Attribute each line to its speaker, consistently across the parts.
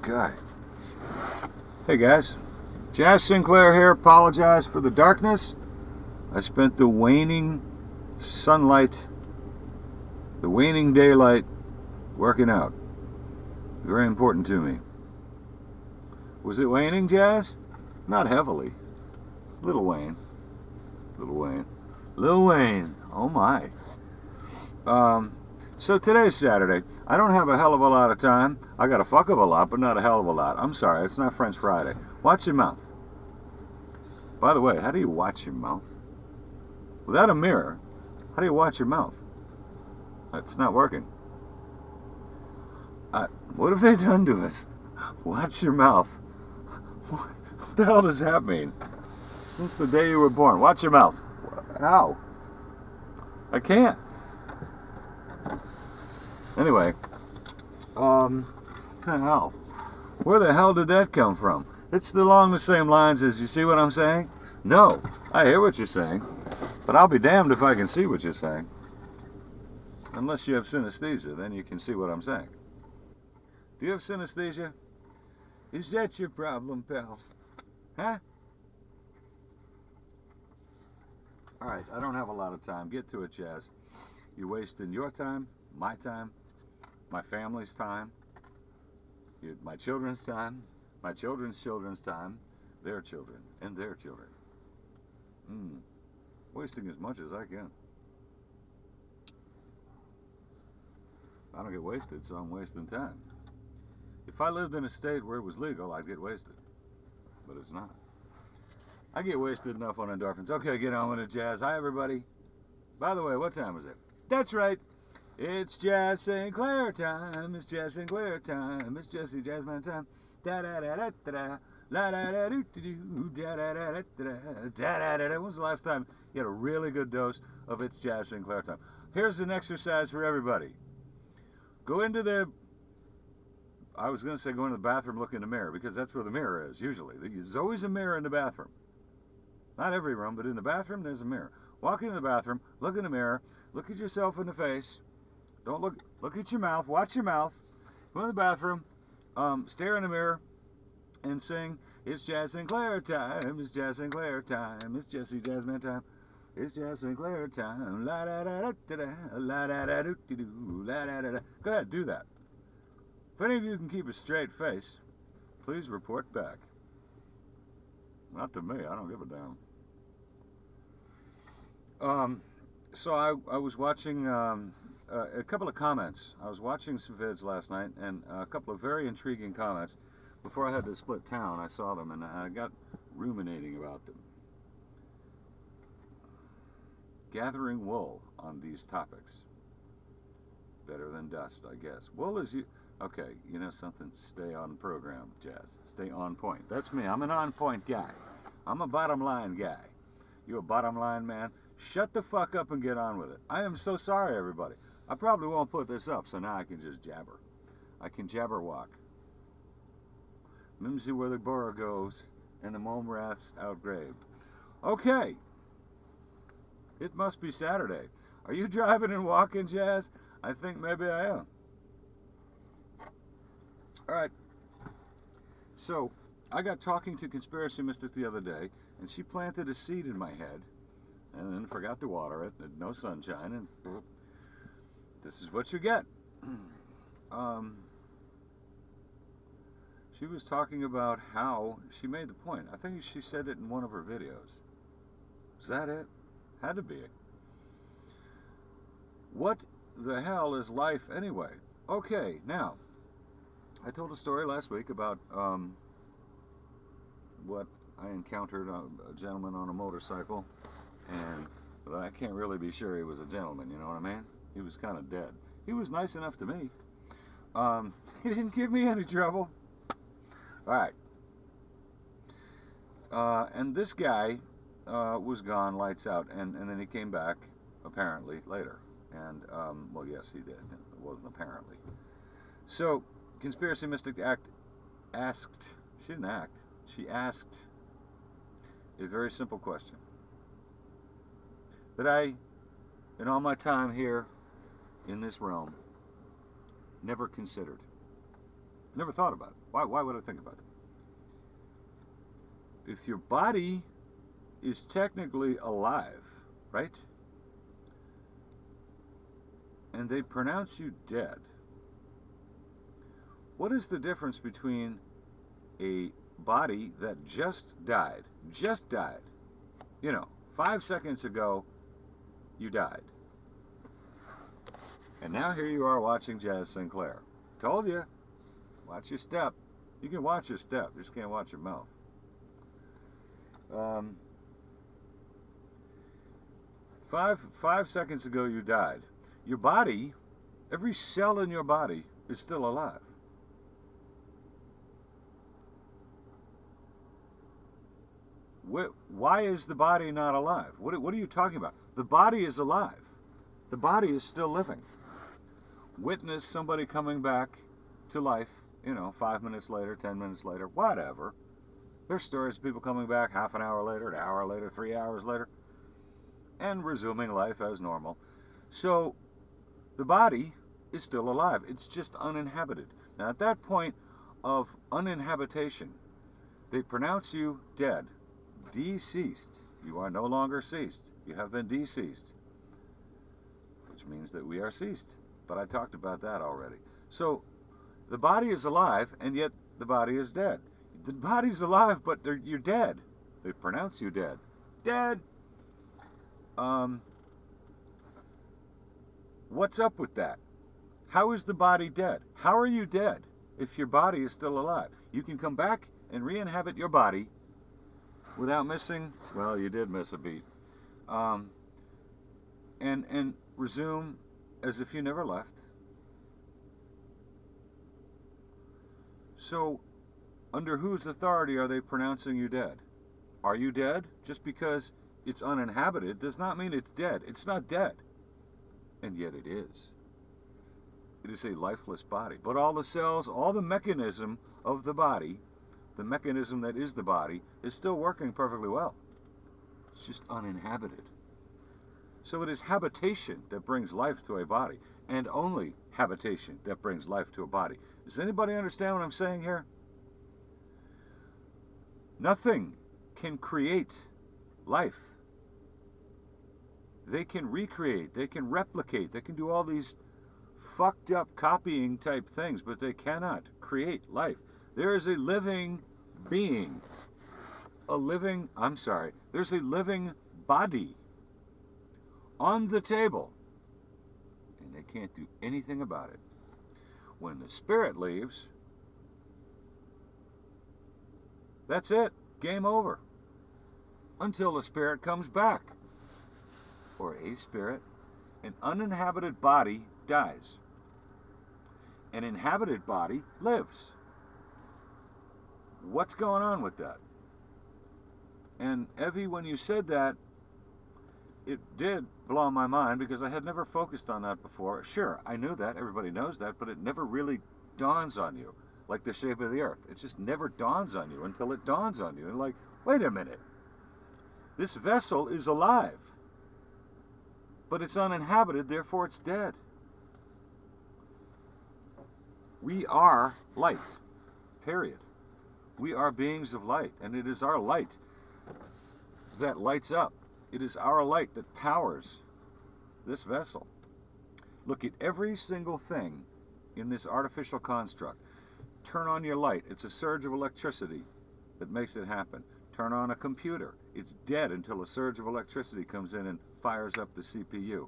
Speaker 1: guy. Hey guys, Jazz Sinclair here. Apologize for the darkness. I spent the waning sunlight, the waning daylight working out. Very important to me. Was it waning, Jazz? Not heavily. Little Wayne. Little Wayne. Lil Wayne. Oh my. So today's Saturday. I don't have a hell of a lot of time. I got a fuck of a lot, but not a hell of a lot. I'm sorry, it's not French Friday. Watch your mouth. By the way, how do you watch your mouth? Without a mirror, how do you watch your mouth? It's not working. What have they done to us? Watch your mouth. What the hell does that mean? Since the day you were born. Watch your mouth. How? I can't. Anyway, the hell? Where the hell did that come from? It's along the same lines as, you see what I'm saying? No, I hear what you're saying, but I'll be damned if I can see what you're saying. Unless you have synesthesia, then you can see what I'm saying. Do you have synesthesia? Is that your problem, pal? Huh? Alright, I don't have a lot of time. Get to it, Jazz. You're wasting your time, my family's time, my children's time, my children's children's time, their children, and their children. Wasting as much as I can. I don't get wasted, so I'm wasting time. If I lived in a state where it was legal, I'd get wasted. But it's not. I get wasted enough on endorphins. Okay, get on with it, Jazz. Hi, everybody. By the way, what time is it? That's right. It's Jazz Sinclair time. It's Jazz Sinclair time. It's Jesse Jazzman time. Da da da da da. La da da doo doo. Da da da da da. Da da da da. When was the last time you had a really good dose of It's Jazz Sinclair time? Here's an exercise for everybody. Go into the... I was going to say go into the bathroom, look in the mirror, because that's where the mirror is, usually. There's always a mirror in the bathroom. Not every room, but in the bathroom, there's a mirror. Walk into the bathroom, look in the mirror, look at yourself in the face. Don't look at your mouth, watch your mouth. Go in the bathroom, stare in the mirror, and sing, It's Jazz Sinclair time, it's Jazz Sinclair time, it's Jesse Jazzman time. It's Jazz Sinclair time, la da da da da da, la da da doo doo doo, la da da da. Go ahead, do that. If any of you can keep a straight face, please report back. Not to me, I don't give a damn. So I was watching a couple of comments. I was watching some vids last night, and a couple of very intriguing comments. Before I had to split town, I saw them, and I got ruminating about them. Gathering wool on these topics. Better than dust, I guess. Wool is... Okay, you know something? Stay on program, Jazz. Stay on point. That's me. I'm an on-point guy. I'm a bottom-line guy. You a bottom-line man? Shut the fuck up and get on with it. I am so sorry, everybody. I probably won't put this up, so now I can just jabber. I can jabber walk. Mimsy where the borough goes, and the mome rats outgraved. Okay. It must be Saturday. Are you driving and walking, Jazz? I think maybe I am. Alright. So, I got talking to Conspiracy Mystic the other day, and she planted a seed in my head, and then forgot to water it, no sunshine, and this is what you get. She was talking about how, she made the point, I think she said it in one of her videos. Is that it? Had to be it. What the hell is life anyway? Okay, now, I told a story last week about what I encountered, a gentleman on a motorcycle, and I can't really be sure he was a gentleman, you know what I mean? He was kind of dead. He was nice enough to me. He didn't give me any trouble. Alright. And this guy was gone, lights out, and then he came back, apparently, later. And, well, yes, he did. It wasn't apparently. So, Conspiracy Mystic asked, she didn't act, she asked a very simple question that I, in all my time here in this realm, never considered. Never thought about it. Why would I think about it? If your body is technically alive, right? And they pronounce you dead, what is the difference between a body that just died, you know, 5 seconds ago you died, and now here you are watching Jazz Sinclair? Told you, watch your step. You can watch your step, you just can't watch your mouth. Five seconds ago you died. Your body, every cell in your body is still alive. Why is the body not alive? What are you talking about? The body is alive. The body is still living. Witness somebody coming back to life, 5 minutes later, 10 minutes later, whatever. There's stories of people coming back half an hour later, an hour later, 3 hours later, and resuming life as normal. So the body is still alive. It's just uninhabited. Now, at that point of uninhabitation, they pronounce you dead, deceased. You are no longer ceased. You have been deceased, which means that we are ceased. But I talked about that already. So the body is alive, and yet the body is dead. The body's alive, but you're dead. They pronounce you dead. Dead. What's up with that? How is the body dead? How are you dead if your body is still alive? You can come back and re-inhabit your body without missing, well, you did miss a beat, and resume as if you never left. So, under whose authority are they pronouncing you dead? Are you dead? Just because it's uninhabited does not mean it's dead. It's not dead. And yet it is. It is a lifeless body. But all the cells, all the mechanism of the body, the mechanism that is the body, is still working perfectly well. It's just uninhabited. So it is habitation that brings life to a body, and only habitation that brings life to a body. Does anybody understand what I'm saying here? Nothing can create life. They can recreate, they can replicate, they can do all these fucked up copying type things, but they cannot create life. There is a living being, there's a living body on the table, and they can't do anything about it. When the spirit leaves, that's it, game over, until the spirit comes back, or a spirit. An uninhabited body dies. An inhabited body lives. What's going on with that? And Evie, when you said that, it did blow my mind, because I had never focused on that before. Sure, I knew that, everybody knows that, but it never really dawns on you, like the shape of the earth. It just never dawns on you until it dawns on you. And like, wait a minute, this vessel is alive, but it's uninhabited, therefore it's dead. We are light, period. We are beings of light, and it is our light that lights up. It is our light that powers this vessel. Look at every single thing in this artificial construct. Turn on your light. It's a surge of electricity that makes it happen. Turn on a computer. It's dead until a surge of electricity comes in and fires up the CPU.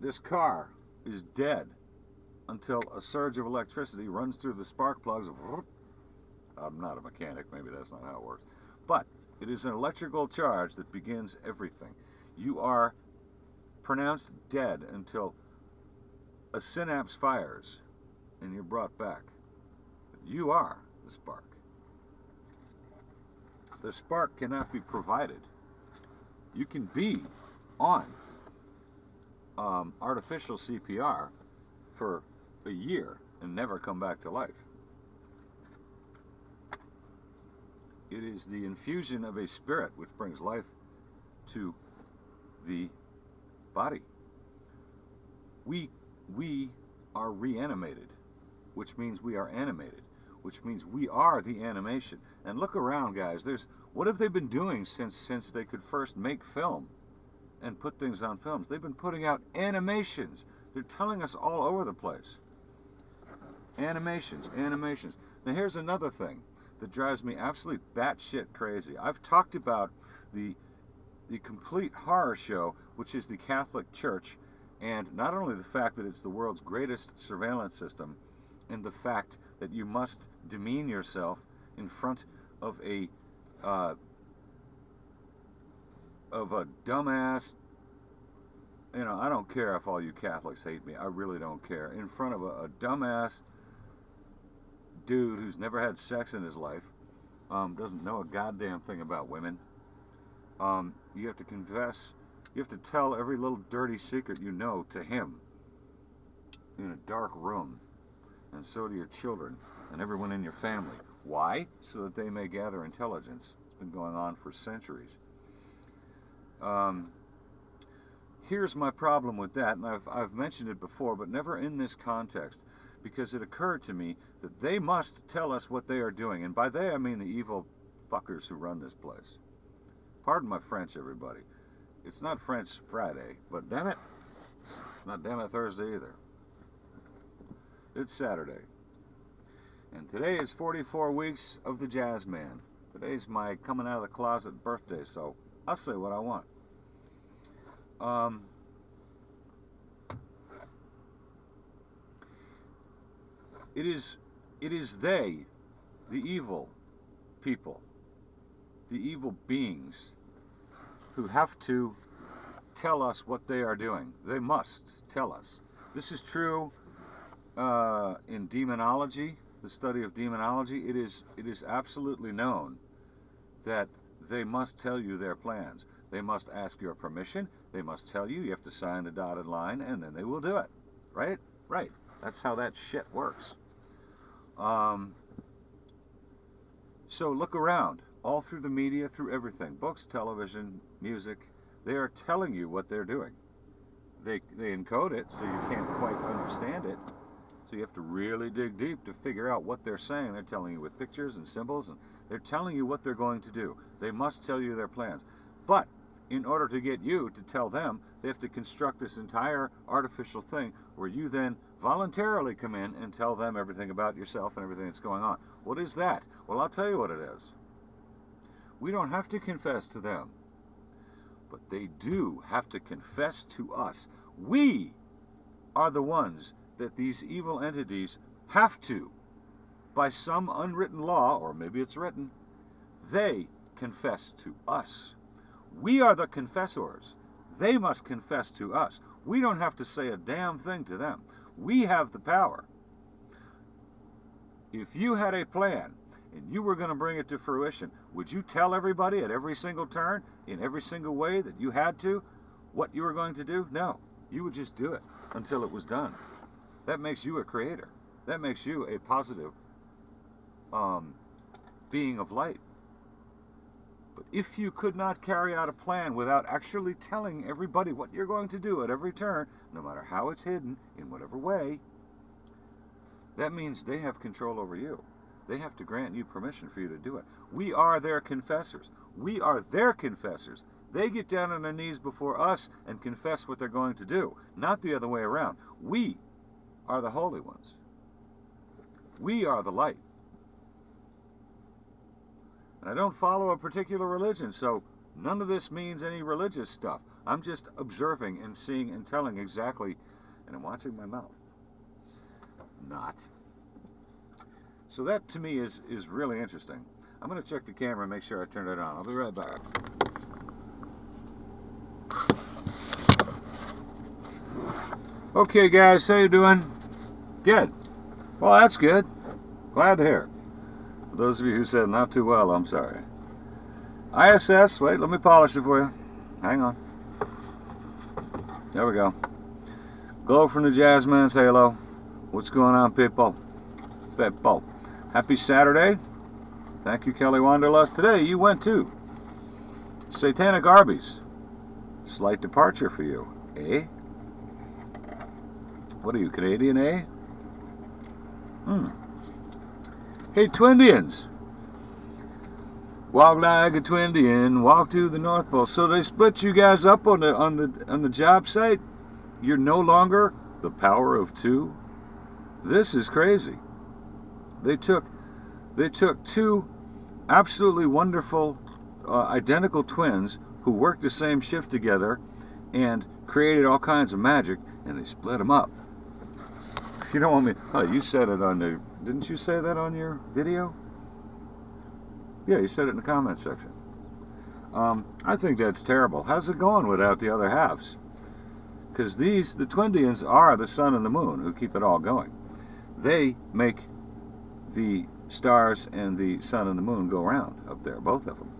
Speaker 1: This car is dead until a surge of electricity runs through the spark plugs. I'm not a mechanic, maybe that's not how it works. But it is an electrical charge that begins everything. You are pronounced dead until a synapse fires and you're brought back. You are the spark. The spark cannot be provided. You can be on artificial CPR for a year and never come back to life. It is the infusion of a spirit which brings life to the body. We are reanimated. which means we are animated, which means we are the animation. And look around, guys. What have they been doing since they could first make film and put things on films? They've been putting out animations. They're telling us all over the place. Animations, animations. Now here's another thing that drives me absolutely batshit crazy. I've talked about the complete horror show, which is the Catholic Church, and not only the fact that it's the world's greatest surveillance system, and the fact that you must demean yourself in front of a dumbass. You know, I don't care if all you Catholics hate me. I really don't care. In front of a dumbass dude who's never had sex in his life, doesn't know a goddamn thing about women. You have to confess. You have to tell every little dirty secret you know to him in a dark room, and so do your children and everyone in your family. Why? So that they may gather intelligence. It's been going on for centuries. Here's my problem with that, and I've mentioned it before, but never in this context, because it occurred to me that they must tell us what they are doing, and by they I mean the evil fuckers who run this place. Pardon my French, everybody. It's not French Friday, but damn it, it's not damn it Thursday either. It's Saturday. And today is 44 weeks of the Jazz Man. Today's my coming out of the closet birthday, so I'll say what I want. It is they, the evil people, the evil beings, who have to tell us what they are doing. They must tell us. This is true in demonology, the study of demonology. It is absolutely known that they must tell you their plans. They must ask your permission. They must tell you. You have to sign the dotted line, and then they will do it. Right? Right. That's how that shit works. So look around. All through the media, through everything. Books, television, music. They are telling you what they're doing. They encode it so you can't quite understand it. So you have to really dig deep to figure out what they're saying. They're telling you with pictures and symbols, and they're telling you what they're going to do. They must tell you their plans. But in order to get you to tell them, they have to construct this entire artificial thing where you then voluntarily come in and tell them everything about yourself and everything that's going on. What is that? Well, I'll tell you what it is. We don't have to confess to them, but they do have to confess to us. We are the ones that these evil entities have to, by some unwritten law, or maybe it's written, they confess to us. We are the confessors. They must confess to us. We don't have to say a damn thing to them. We have the power. If you had a plan and you were going to bring it to fruition, would you tell everybody at every single turn, in every single way that you had to, what you were going to do? No. You would just do it until it was done. That makes you a creator. That makes you a positive being of light. But if you could not carry out a plan without actually telling everybody what you're going to do at every turn, no matter how it's hidden, in whatever way, that means they have control over you. They have to grant you permission for you to do it. We are their confessors. We are their confessors. They get down on their knees before us and confess what they're going to do, not the other way around. We are the holy ones. We are the light. And I don't follow a particular religion, so none of this means any religious stuff. I'm just observing and seeing and telling exactly, and I'm watching my mouth. Not. So that to me is really interesting. I'm going to check the camera and make sure I turn it on. I'll be right back. Okay guys, how you doing? Good. Well, that's good. Glad to hear. For those of you who said not too well, I'm sorry. ISS, wait, let me polish it for you. Hang on. There we go. Glow from the Jazzman's Halo. What's going on, people? People. Happy Saturday. Thank you, Kelly Wanderlust. Today you went to Satanic Arby's. Slight departure for you, eh? What are you, Canadian, eh? Hmm. Hey, Twindians. Walk like a Twindian, walk to the North Pole. So they split you guys up on the job site? You're no longer the power of two? This is crazy. They took two absolutely wonderful identical twins who worked the same shift together and created all kinds of magic, and they split them up. You don't want me... Oh, you said it on the... Didn't you say that on your video? Yeah, you said it in the comment section. I think that's terrible. How's it going without the other halves? Because the Twindians are the sun and the moon who keep it all going. They make the stars and the sun and the moon go around up there, both of them.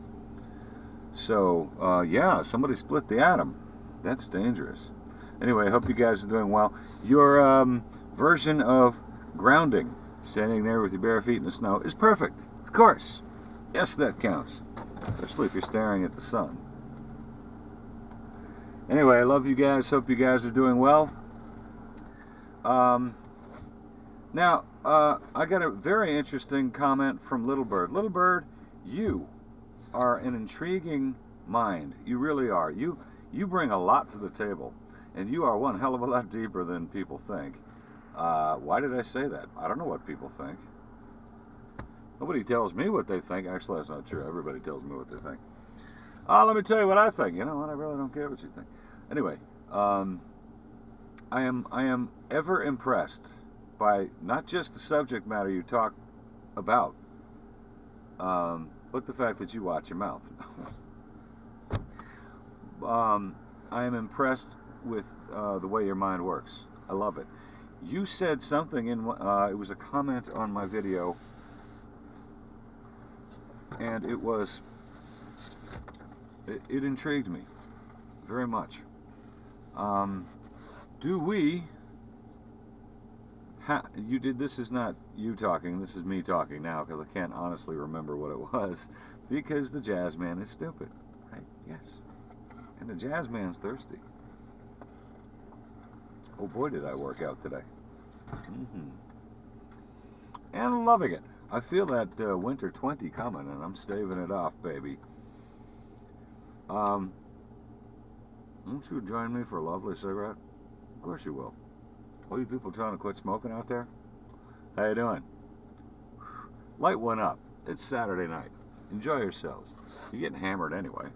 Speaker 1: So, yeah, somebody split the atom. That's dangerous. Anyway, I hope you guys are doing well. Your version of grounding, standing there with your bare feet in the snow, is perfect. Of course. Yes, that counts. Especially if you're staring at the sun. Anyway, I love you guys. Hope you guys are doing well. Now, I got a very interesting comment from Little Bird. Little Bird, you are an intriguing mind. You really are. You bring a lot to the table, and you are one hell of a lot deeper than people think. Why did I say that? I don't know what people think. Nobody tells me what they think. Actually, that's not true. Everybody tells me what they think. Let me tell you what I think. You know what? I really don't care what you think. Anyway, I am ever impressed by not just the subject matter you talk about, but the fact that you watch your mouth. I am impressed with the way your mind works. I love it. You said something in it was a comment on my video, and it intrigued me very much. Do we... you did. This is not you talking. This is me talking now, because I can't honestly remember what it was, because the jazz man is stupid, right? Yes, and the jazz man's thirsty. Oh boy, did I work out today. And loving it. I feel that winter 20 coming, and I'm staving it off, baby. Won't you join me for a lovely cigarette? Of course you will. All you people trying to quit smoking out there? How you doing? Light one up. It's Saturday night. Enjoy yourselves. You're getting hammered anyway.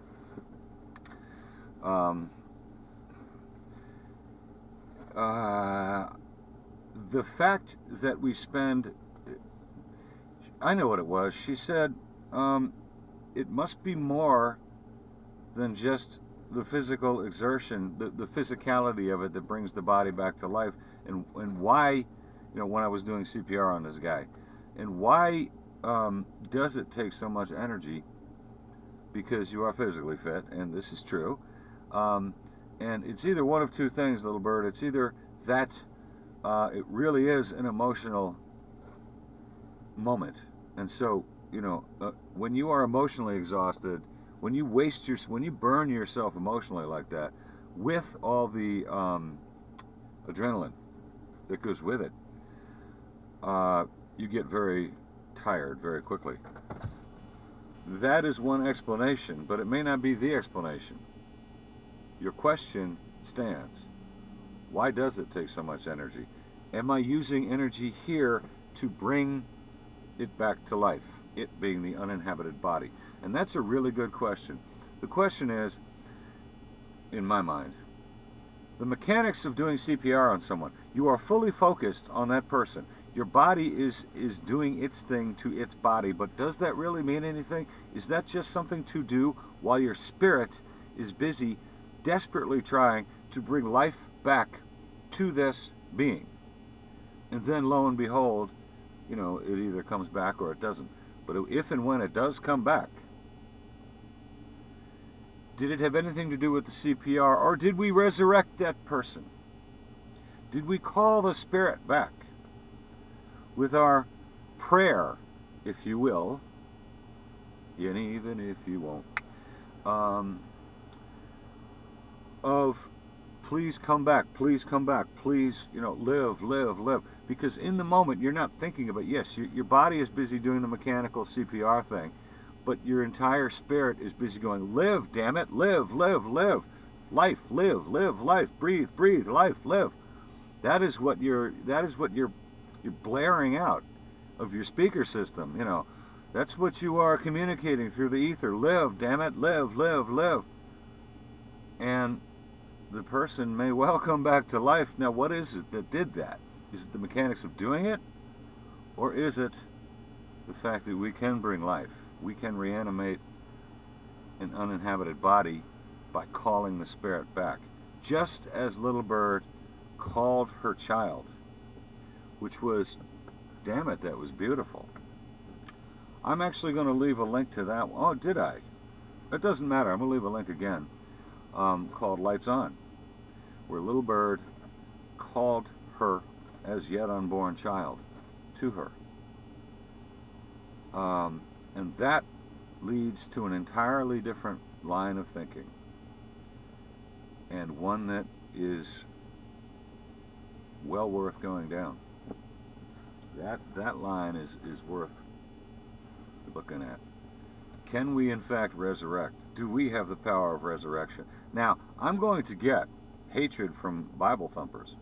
Speaker 1: The fact that we spend... I know what it was. She said it must be more than just the physical exertion, the physicality of it that brings the body back to life, and why, you know, when I was doing CPR on this guy, and why does it take so much energy? Because you are physically fit, and this is true, and it's either one of two things, Little Bird. It's either that it really is an emotional moment, and so, you know, when you are emotionally exhausted, when you burn yourself emotionally like that, with all the adrenaline that goes with it, you get very tired very quickly. That is one explanation, but it may not be the explanation. Your question stands. Why does it take so much energy? Am I using energy here to bring it back to life, it being the uninhabited body? And that's a really good question. The question is, in my mind, the mechanics of doing CPR on someone. You are fully focused on that person. Your body is doing its thing to its body, but does that really mean anything? Is that just something to do while your spirit is busy desperately trying to bring life back to this being? And then, lo and behold, you know, it either comes back or it doesn't. But if and when it does come back, did it have anything to do with the CPR, or did we resurrect that person? Did we call the spirit back with our prayer, if you will, and even if you won't, of please come back, please come back, please, live, live, live. Because in the moment, you're not thinking about, yes, your body is busy doing the mechanical CPR thing, but your entire spirit is busy going, live, damn it, live, live, live. Life, live, live, life, breathe, breathe, life, live. That is what you're blaring out of your speaker system, That's what you are communicating through the ether. Live, damn it, live, live, live. And the person may well come back to life. Now, what is it that did that? Is it the mechanics of doing it? Or is it the fact that we can bring life? We can reanimate an uninhabited body by calling the spirit back. Just as Little Bird called her child, which was, damn it, that was beautiful. I'm actually going to leave a link to that one. Oh, did I? It doesn't matter. I'm going to leave a link again, called Lights On, where Little Bird called her as yet unborn child to her. And that leads to an entirely different line of thinking, and one that is well worth going down. That line is worth looking at. Can we in fact resurrect? Do we have the power of resurrection? Now, I'm going to get hatred from Bible thumpers.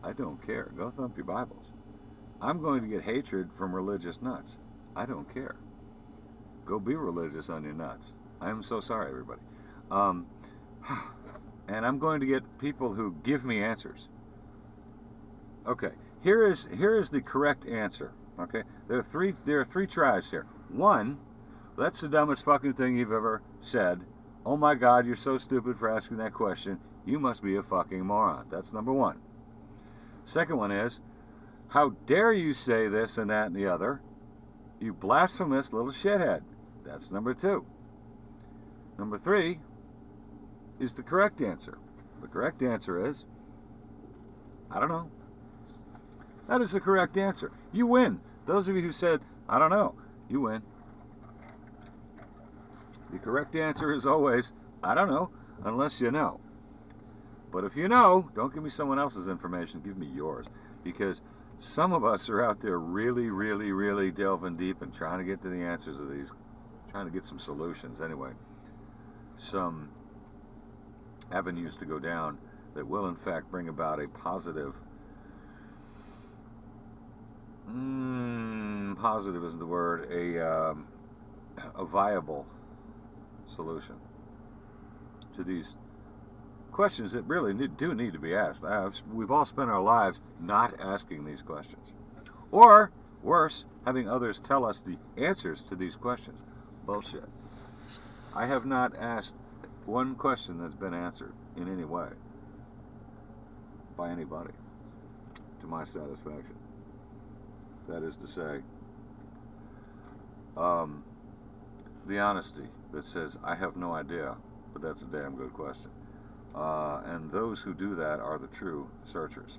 Speaker 1: I don't care. Go thump your Bibles. I'm going to get hatred from religious nuts. I don't care. Go be religious on your nuts. I'm so sorry, everybody. And I'm going to get people who give me answers. Okay, here is the correct answer. Okay, there are three tries here. One, that's the dumbest fucking thing you've ever said. Oh my God, you're so stupid for asking that question. You must be a fucking moron. That's number one. Second one is, how dare you say this and that and the other? You blasphemous little shithead. That's number two. Number three is the correct answer. The correct answer is, I don't know. That is the correct answer. You win. Those of you who said, I don't know, you win. The correct answer is always, I don't know, unless you know. But if you know, don't give me someone else's information, give me yours. Because some of us are out there really, really, really delving deep and trying to get to the answers of these, trying to get some solutions anyway. Some avenues to go down that will in fact bring about a positive, positive is the word, a viable solution to these questions that really do need to be asked. We've all spent our lives not asking these questions. Or, worse, having others tell us the answers to these questions. Bullshit. I have not asked one question that's been answered in any way by anybody to my satisfaction. That is to say, the honesty that says, I have no idea, but that's a damn good question. And those who do that are the true searchers.